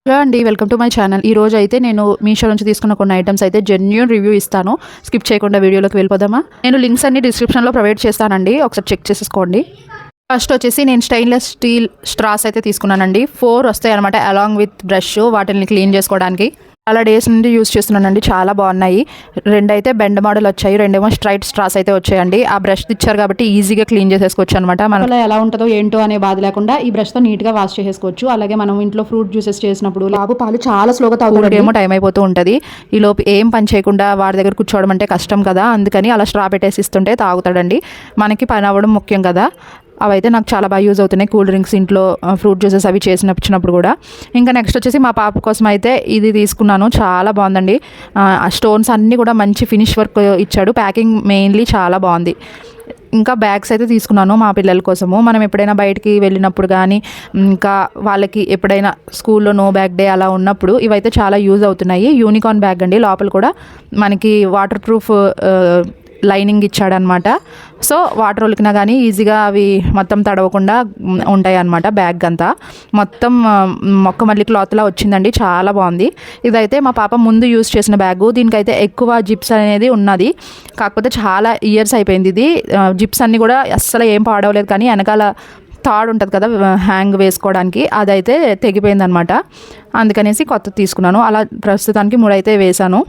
Hello అండి, welcome to my channel. ఈ రోజు అయితే నేను మీషో నుంచి తీసుకున్న కొన్ని ఐటమ్స్ అయితే జెన్యూన్ రివ్యూ ఇస్తాను. స్కిప్ చేయకుండా వీడియోలోకి వెళ్ళిపోదామా? నేను లింక్స్ అన్ని డిస్క్రిప్షన్లో ప్రొవైడ్ చేస్తానండి, ఒకసారి చెక్ చేసేసుకోండి. ఫస్ట్ వచ్చేసి నేను స్టెయిన్లెస్ స్టీల్ స్ట్రాస్ అయితే తీసుకున్నానండి. 4 వస్తాయి అనమాట, అలాంగ్ విత్ బ్రష్ వాటిని క్లీన్ చేసుకోవడానికి. చాలా డేస్ నుండి యూస్ చేస్తున్నానండి, చాలా బాగున్నాయి. 2 అయితే బెండ్ మోడల్ వచ్చాయి, 2 ఏమో స్ట్రైట్ స్ట్రాస్ అయితే వచ్చాయండి. ఆ బ్రష్ ఇచ్చారు కాబట్టి ఈజీగా క్లీన్ చేసేసుకోవచ్చు అనమాట. మనలో ఎలా ఉంటుందో ఏంటో అనే బాధ లేకుండా ఈ బ్రష్తో నీట్గా వాష్ చేసేసుకోవచ్చు. అలాగే మనం ఇంట్లో ఫ్రూట్ జ్యూసెస్ చేసినప్పుడు బాబు పాలు చాలా స్లోగా తాగుతాడు, ఏమో టైం అయిపోతూ ఉంటుంది. ఈ లోపు ఏం పని చేయకుండా వాడి దగ్గర కూర్చోవడం అంటే కష్టం కదా, అందుకని అలా స్ట్రా పెట్టేసి ఇస్తుంటే తాగుతాడండి. మనకి పని అవ్వడం ముఖ్యం కదా. అవైతే నాకు చాలా బాగా యూజ్ అవుతున్నాయి, కూల్ డ్రింక్స్, ఇంట్లో ఫ్రూట్ జ్యూసెస్ అవి చేసినప్పుడు కూడా. ఇంకా నెక్స్ట్ వచ్చేసి మా పాప కోసం అయితే ఇది తీసుకున్నాను, చాలా బాగుందండి. ఆ స్టోన్స్ అన్నీ కూడా మంచి ఫినిష్ వర్క్ ఇచ్చాడు, ప్యాకింగ్ మెయిన్లీ చాలా బాగుంది. ఇంకా బ్యాగ్స్ అయితే తీసుకున్నాను మా పిల్లల కోసము. మనం ఎప్పుడైనా బయటికి వెళ్ళినప్పుడు కానీ, ఇంకా వాళ్ళకి ఎప్పుడైనా స్కూల్లో నో బ్యాగ్ డే అలా ఉన్నప్పుడు ఇవైతే చాలా యూజ్ అవుతున్నాయి. యూనికార్న్ బ్యాగ్ అండి, లోపల కూడా మనకి వాటర్ ప్రూఫ్ లైనింగ్ ఇచ్చాడనమాట. సో వాటర్ ఒలికినా కానీ ఈజీగా అవి మొత్తం తడవకుండా ఉంటాయి అన్నమాట. బ్యాగ్ అంతా మొత్తం మొక్క మళ్ళీ క్లాత్లా వచ్చిందండి, చాలా బాగుంది. ఇదైతే మా పాప ముందు యూజ్ చేసిన బ్యాగు, దీనికైతే ఎక్కువ జిప్స్ అనేది ఉన్నది, కాకపోతే చాలా ఇయర్స్ అయిపోయింది. ఇది జిప్స్ అన్నీ కూడా అస్సలు ఏం పాడవలేదు, కానీ వెనకాల తాడు ఉంటుంది కదా హ్యాంగ్ వేసుకోవడానికి, అదైతే తెగిపోయిందనమాట. అందుకనేసి కొత్తది తీసుకున్నాను. అలా ప్రస్తుతానికి 3 అయితే వేశాను.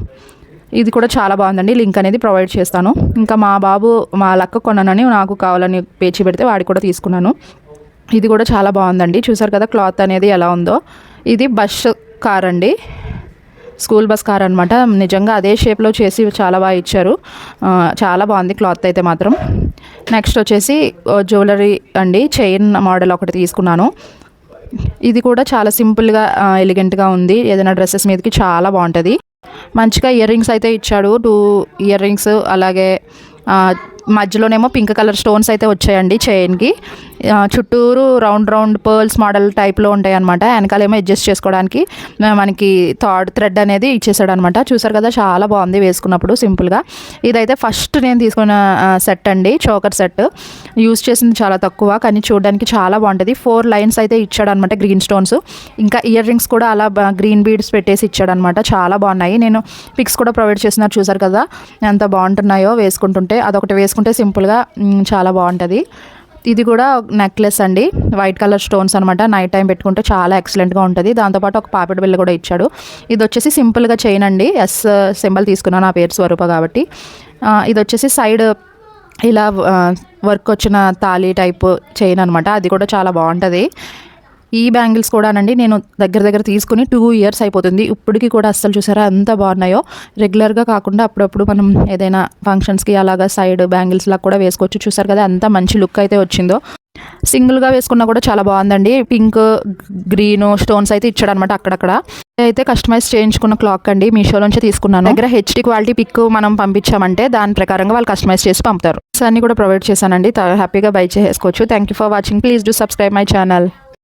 ఇది కూడా చాలా బాగుందండి, లింక్ అనేది ప్రొవైడ్ చేస్తాను. ఇంకా మా బాబు మా లక్క కొన్నానని నాకు కావాలని పేచి పెడితే వాడికి కూడా తీసుకున్నాను. ఇది కూడా చాలా బాగుందండి, చూసారు కదా క్లాత్ అనేది ఎలా ఉందో. ఇది బస్ కార్ అండి, స్కూల్ బస్ కార్ అనమాట. నిజంగా అదే షేప్లో చేసి చాలా బాగా ఇచ్చారు, చాలా బాగుంది క్లాత్ అయితే మాత్రం. నెక్స్ట్ వచ్చేసి జ్యువెలరీ అండి, చైన్ మోడల్ ఒకటి తీసుకున్నాను. ఇది కూడా చాలా సింపుల్గా ఎలిగెంట్గా ఉంది, ఏదైనా డ్రెస్సెస్ మీదకి చాలా బాగుంటుంది. మంచిగా ఇయర్ రింగ్స్ అయితే ఇచ్చాడు, 2 ఇయర్ రింగ్స్. అలాగే మధ్యలోనేమో పింక్ కలర్ స్టోన్స్ అయితే వచ్చాయండి చైన్కి. చుట్టూరు రౌండ్ పర్ల్స్ మోడల్ టైప్లో ఉంటాయి అనమాట. వెనకాలేమో అడ్జస్ట్ చేసుకోవడానికి మనకి థ్రెడ్ అనేది ఇచ్చేసాడు అనమాట. చూసారు కదా, చాలా బాగుంది వేసుకున్నప్పుడు సింపుల్గా. ఇదైతే ఫస్ట్ నేను తీసుకున్న సెట్ అండి, చోకర్ సెట్. యూస్ చేసింది చాలా తక్కువ, కానీ చూడడానికి చాలా బాగుంటుంది. 4 లైన్స్ అయితే ఇచ్చాడు అనమాట, గ్రీన్ స్టోన్స్. ఇంకా ఇయర్ రింగ్స్ కూడా అలా గ్రీన్ బీడ్స్ పెట్టేసి ఇచ్చాడు అనమాట, చాలా బాగున్నాయి. నేను పిక్స్ కూడా ప్రొవైడ్ చేస్తున్నారు, చూసారు కదా ఎంత బాగుంటున్నాయో వేసుకుంటుంటే. అదొకటి వేసుకుంటే సింపుల్గా చాలా బాగుంటుంది. ఇది కూడా నెక్లెస్ అండి, వైట్ కలర్ స్టోన్స్ అనమాట. నైట్ టైం పెట్టుకుంటే చాలా ఎక్సలెంట్గా ఉంటుంది. దాంతోపాటు ఒక పాపిడి బిళ్ళ కూడా ఇచ్చాడు. ఇది వచ్చేసి సింపుల్గా చైన్ అండి, ఎస్ సింబల్ తీసుకున్నాను, నా పేరు స్వరూప కాబట్టి. ఇది వచ్చేసి సైడ్ ఇలా వర్క్ వచ్చిన తాళి టైప్ చైన్ అనమాట, అది కూడా చాలా బాగుంటుంది. ఈ బ్యాంగిల్స్ కూడానండి నేను దగ్గర తీసుకుని 2 ఇయర్స్ అయిపోతుంది. ఇప్పటికీ కూడా అస్సలు చూసారా ఎంత బాగున్నాయో. రెగ్యులర్గా కాకుండా అప్పుడప్పుడు మనం ఏదైనా ఫంక్షన్స్కి అలాగా సైడ్ బ్యాంగిల్స్ లాగా కూడా వేసుకోవచ్చు. చూసారు కదా ఎంత మంచి లుక్ అయితే వచ్చిందో. సింగిల్గా వేసుకున్నా కూడా చాలా బాగుందండి. పింక్, గ్రీన్ స్టోన్స్ అయితే ఇచ్చాడు అనమాట అక్కడక్కడ. అయితే కస్టమైజ్ చేయించుకున్న క్లాక్ అండి, మీషోలోంచి తీసుకున్నాను. దగ్గర హెచ్డి క్వాలిటీ పిక్ మనం పంపించామంటే దాని ప్రకారంగా వాళ్ళు కస్టమైజ్ చేసి పంపుతారు. అన్ని కూడా ప్రొవైడ్ చేశానండి, హ్యాపీగా బై చేసుకోవచ్చు. Thank you for watching. Please do subscribe my channel.